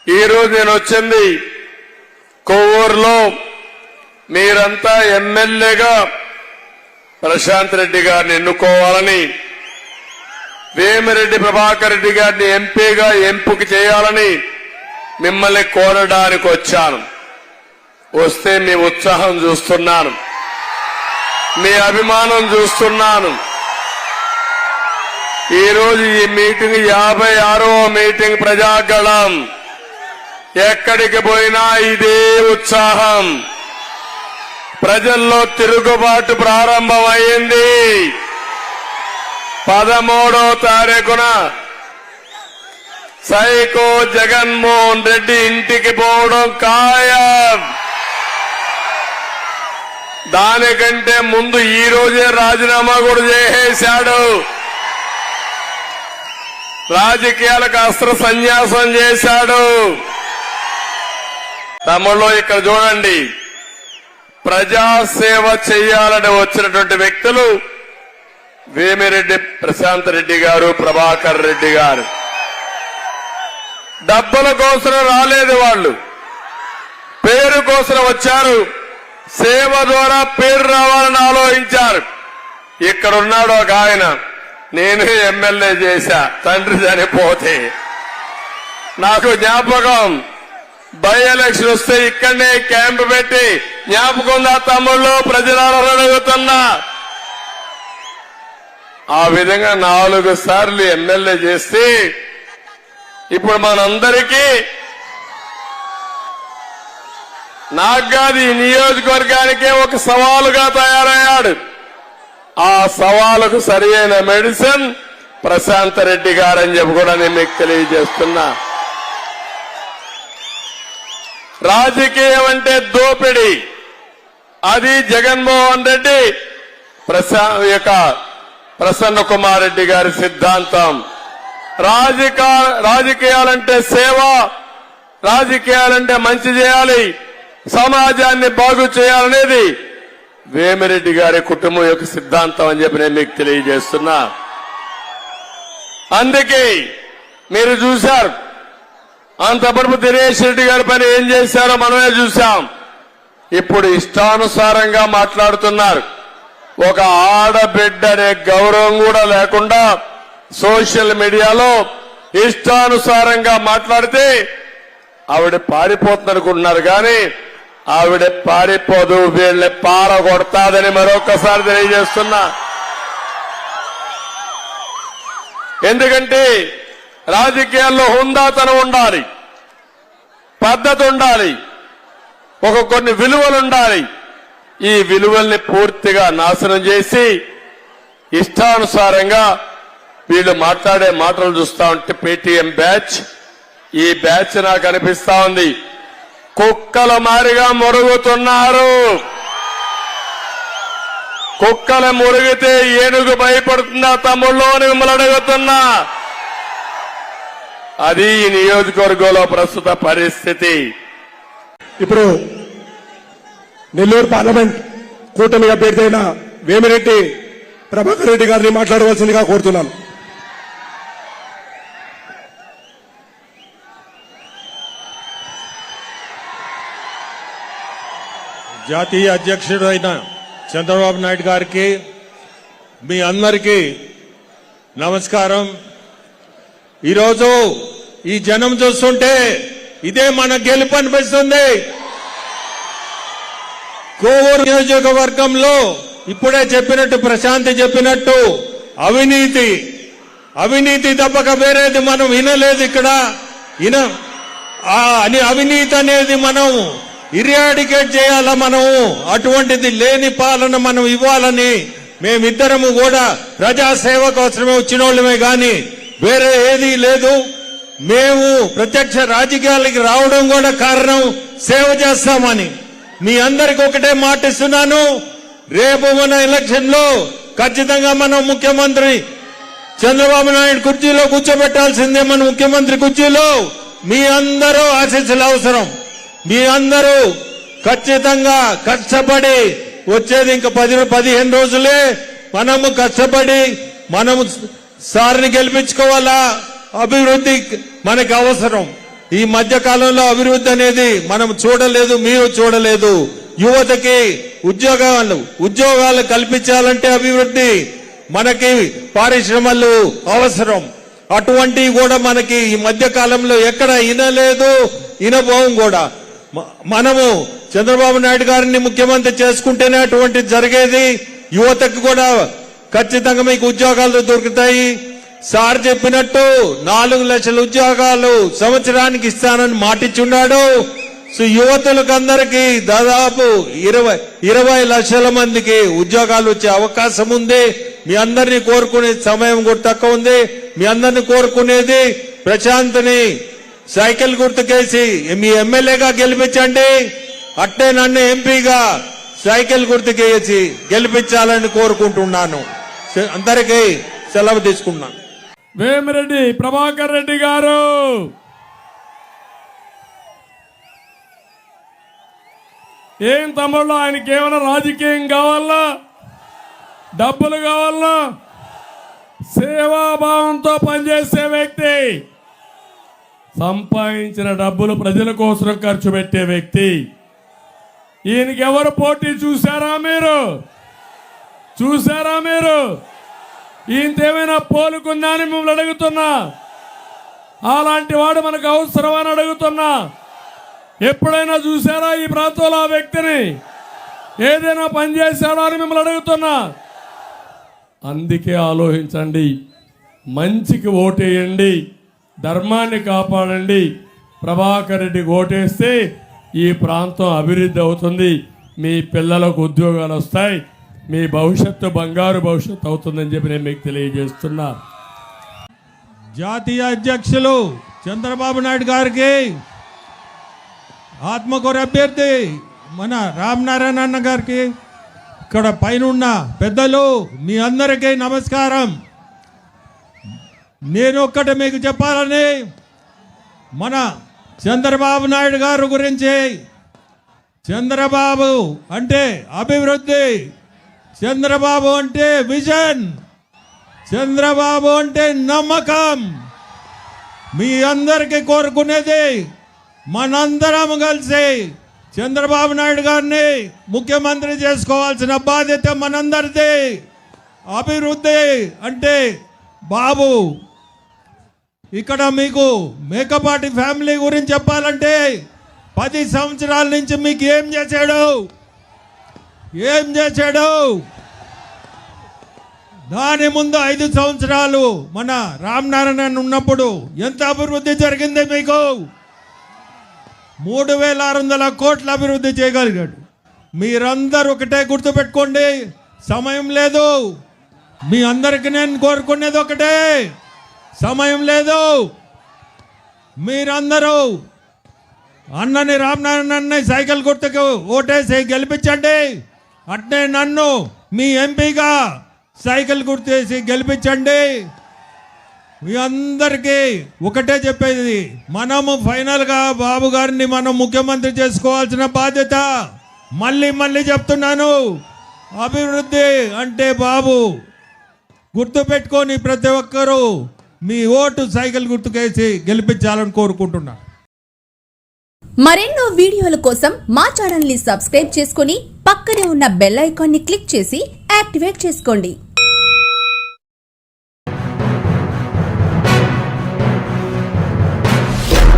ఈరోజు నేను వచ్చింది కొవ్వూరులో మీరంతా ఎమ్మెల్యేగా ప్రశాంత్ రెడ్డి గారిని ఎన్నుకోవాలని, వేమిరెడ్డి ప్రభాకర్ రెడ్డి గారిని ఎంపీగా ఎంపిక చేయాలని మిమ్మల్ని కోరడానికి వచ్చాను. వస్తే మీ ఉత్సాహం చూస్తున్నాను, మీ అభిమానం చూస్తున్నాను. ఈరోజు ఈ మీటింగ్ 56వ మీటింగ్ ప్రజాగళం. ఎక్కడికి పోయినా ఇదే ఉత్సాహం. ప్రజల్లో తిరుగుబాటు ప్రారంభమైంది. 13వ తారీఖున సైకో జగన్మోహన్ రెడ్డి ఇంటికి పోవడం ఖాయం. దానికంటే ముందు ఈ రోజే రాజీనామా కూడా చేసేశాడు. రాజకీయాలకు అస్త్ర సన్యాసం చేశాడు. తమలో ఇక్కడ చూడండి, ప్రజాసేవ చేయాలని వచ్చినటువంటి వ్యక్తులు వేమిరెడ్డి ప్రశాంత్ రెడ్డి గారు, ప్రభాకర్ రెడ్డి గారు. డబ్బుల కోసం రాలేదు, వాళ్ళు పేరు కోసం వచ్చారు. సేవ ద్వారా పేరు రావాలని ఆలోచించారు. ఇక్కడున్నాడు ఒక ఆయన, నేను ఎమ్మెల్యే చేశా తండ్రి చనిపోతే. నాకు జ్ఞాపకం, బై ఎలక్షన్ వస్తే ఇక్కడనే క్యాంపు పెట్టి జ్ఞాపకం ఉందా తమ్ముళ్ళు, ప్రజలను అడుగుతున్నా. ఆ విధంగా 4 సార్లు ఎమ్మెల్యే చేస్తే ఇప్పుడు మనందరికీ, నాకు కాదు ఈ నియోజకవర్గానికే ఒక సవాలుగా తయారయ్యాడు. ఆ సవాలుకు సరియైన మెడిసిన్ ప్రశాంత్ రెడ్డి గారని చెప్పి కూడా నేను మీకు తెలియజేస్తున్నా. రాజకీయం అంటే దోపిడీ, అది జగన్మోహన్ రెడ్డి ప్రసన్న కుమార్ రెడ్డి గారి సిద్ధాంతం. రాజకీయాలంటే సేవ, రాజకీయాలంటే మంచి చేయాలి, సమాజాన్ని బాగు చేయాలనేది వేమిరెడ్డి గారి కుటుంబం యొక్క సిద్ధాంతం అని చెప్పి నేను మీకు తెలియజేస్తున్నా. అందుకే మీరు చూశారు, అంతవరకు దినేష్ రెడ్డి గారి పని ఏం చేశారో మనమే చూశాం. ఇప్పుడు ఇష్టానుసారంగా మాట్లాడుతున్నారు. ఒక ఆడబిడ్డ అనే గౌరవం కూడా లేకుండా సోషల్ మీడియాలో ఇష్టానుసారంగా మాట్లాడితే ఆవిడ పారిపోతుందనుకుంటున్నారు, కానీ ఆవిడ పారిపోదు, వీళ్ళని పారగొడతాదని మరొకసారి తెలియజేస్తున్నా. ఎందుకంటే రాజకీయాల్లో హుందాతనం ఉండాలి, పద్ధతి ఉండాలి, కొన్ని విలువలు ఉండాలి. ఈ విలువల్ని పూర్తిగా నాశనం చేసి ఇష్టానుసారంగా వీళ్ళు మాట్లాడే మాటలు చూస్తా ఉంటే పేటీఎం బ్యాచ్, ఈ బ్యాచ్ నాకు అనిపిస్తా ఉంది కుక్కల మారిగా మురుగుతున్నారు. కుక్కలు మురిగితే ఏనుగు భయపడుతుందా తమ్ముళ్ళు అని మిమ్మల్ని అడుగుతున్నా. అది ఈ నియోజకవర్గంలో ప్రస్తుత పరిస్థితి. ఇప్పుడు నెల్లూరు పార్లమెంట్ కూటమి అభ్యర్థి అయిన వేమిరెడ్డి ప్రభాకర్ రెడ్డి గారిని మాట్లాడవలసిందిగా కోరుతున్నాను. జాతీయ అధ్యక్షుడు అయిన చంద్రబాబు నాయుడు గారికి, మీ అందరికీ నమస్కారం. ఈరోజు ఈ జనం చూస్తుంటే ఇదే మన గెలుపు అనిపిస్తుంది. కోవూరు నియోజకవర్గంలో ఇప్పుడే చెప్పినట్టు, ప్రశాంతి చెప్పినట్టు, అవినీతి తప్పక వేరేది మనం వినలేదు ఇక్కడ. అవినీతి అనేది మనం ఇరాడికేట్ చేయాలా, మనం అటువంటిది లేని పాలన మనం ఇవ్వాలని మేమిద్దరము కూడా ప్రజాసేవ కోసమే వచ్చిన వాళ్ళమే గాని వేరే ఏదీ లేదు. మేము ప్రత్యక్ష రాజకీయాలకి రావడం కూడా కారణం సేవ చేస్తామని. మీ అందరికి ఒకటే మాటిస్తున్నాను, రేపు మన ఎలక్షన్ లో ఖచ్చితంగా మనం ముఖ్యమంత్రి చంద్రబాబు నాయుడు కుర్చీలో కూర్చోబెట్టాల్సిందే. మన ముఖ్యమంత్రి కుర్చీలో మీ అందరూ ఆశీస్సులు అవసరం. మీ అందరూ ఖచ్చితంగా కష్టపడి, వచ్చేది ఇంకా 10-15 రోజులే, మనము కష్టపడి మనము సార్ని గెలిపించుకోవాలా. అభివృద్ధి మనకు అవసరం. ఈ మధ్య కాలంలో అభివృద్ధి అనేది మనం చూడలేదు, మీరు చూడలేదు. యువతకి ఉద్యోగాలు కల్పించాలంటే అభివృద్ధి, మనకి పరిశ్రమలు అవసరం. అటువంటివి కూడా మనకి ఈ మధ్య కాలంలో ఎక్కడ వినలేదు, వినబోం కూడా. మనము చంద్రబాబు నాయుడు గారిని ముఖ్యమంత్రి చేసుకుంటేనే అటువంటి జరిగేది. యువతకు కూడా ఖచ్చితంగా మీకు ఉద్యోగాలు దొరుకుతాయి. సార్ చెప్పినట్టు 4 లక్షల ఉద్యోగాలు సంవత్సరానికి ఇస్తానని మాటిచ్చున్నాడు. సో యువతులకు అందరికీ దాదాపు 20 లక్షల మందికి ఉద్యోగాలు వచ్చే అవకాశం ఉంది. మీ అందరినీ కోరుకునే సమయం కూడా తక్కువ ఉంది. మీ అందరినీ కోరుకునేది ప్రశాంత్ని సైకిల్ గుర్తుకేసి మీ ఎమ్మెల్యేగా గెలిపించండి. అట్టే నన్ను ఎంపీగా సైకిల్ గుర్తుకేసి గెలిపించాలని కోరుకుంటున్నాను. అందరికీ సెలవు తీసుకున్నాను. వేమిరెడ్డి ప్రభాకర్ రెడ్డి గారు, ఏం తమ్ముళ్ళు, ఆయనకి ఏమైనా రాజకీయం కావాలా, డబ్బులు కావాలా? సేవాభావంతో పనిచేసే వ్యక్తి, సంపాదించిన డబ్బులు ప్రజల కోసం ఖర్చు పెట్టే వ్యక్తి. ఈయనకి ఎవరు పోటీ చూశారా మీరు? ఈయనతేమైనా పోలుకుందా అని మిమ్మల్ని అడుగుతున్నా. అలాంటి వాడు మనకు అవసరమని అడుగుతున్నా. ఎప్పుడైనా చూసారా ఈ ప్రాంతంలో ఆ వ్యక్తిని? ఏదైనా పని చేశాడా అని మిమ్మల్ని అడుగుతున్నా. అందుకే ఆలోచించండి, మంచికి ఓటేయండి, ధర్మాన్ని కాపాడండి. ప్రభాకర్ రెడ్డికి ఓటేస్తే ఈ ప్రాంతం అభివృద్ధి అవుతుంది, మీ పిల్లలకు ఉద్యోగాలు వస్తాయి, మీ భవిష్యత్తు బంగారు భవిష్యత్తు అవుతుందని చెప్పి నేను మీకు తెలియజేస్తున్నా. జాతీయ అధ్యక్షులు చంద్రబాబు నాయుడు గారికి, ఆత్మకూరు అభ్యర్థి మన రామనారాయణ అన్న గారికి, ఇక్కడ పైన పెద్దలు మీ అందరికీ నమస్కారం. నేను ఒక్కటి మీకు చెప్పాలని, మన చంద్రబాబు నాయుడు గారి గురించి, చంద్రబాబు అంటే అభివృద్ధి, చంద్రబాబు అంటే విజన్, చంద్రబాబు అంటే నమ్మకం. మీ అందరికీ కోరుకునేది మనందరం కలిసి చంద్రబాబు నాయుడు గారిని ముఖ్యమంత్రి చేసుకోవాల్సిన బాధ్యత మనందరిది. అభివృద్ధి అంటే బాబు, ఇక్కడ మీకు మేకపాటి ఫ్యామిలీ గురించి చెప్పాలంటే 10 సంవత్సరాల నుంచి మీకు ఏం చేశాడు? దాని ముందు 5 సంవత్సరాలు మన రామనారాయణ ఉన్నప్పుడు ఎంత అభివృద్ధి జరిగింది మీకు? 3600 కోట్ల అభివృద్ధి చేయగలిగాడు. మీరందరూ ఒకటే గుర్తుపెట్టుకోండి, సమయం లేదు. మీ అందరికి నేను కోరుకునేది ఒకటే, సమయం లేదు. మీరందరూ అన్నని రామనారాయణ సైకిల్ గుర్తుకు ఓటేసి గెలిపించండి. అట్నే నన్ను మీ ఎంపీగా సైకిల్ గుర్తేసి గెలిపించండి. మీ అందరికీ ఒకటే చెప్పేది, మనము ఫైనల్గా బాబు గారిని మనం ముఖ్యమంత్రి చేసుకోవాల్సిన బాధ్యత. మళ్ళీ చెప్తున్నాను, అభివృద్ధి అంటే బాబు. గుర్తుపెట్టుకొని ప్రతి ఒక్కరూ మీ ఓటు సైకిల్ గుర్తుకేసి గెలిపించాలని కోరుకుంటున్నా. మరెన్నో వీడియోల కోసం మా ఛానల్ ని సబ్స్క్రైబ్ చేసుకుని పక్కనే ఉన్న బెల్ ఐకాన్ ని క్లిక్ చేసి యాక్టివేట్ చేసుకోండి.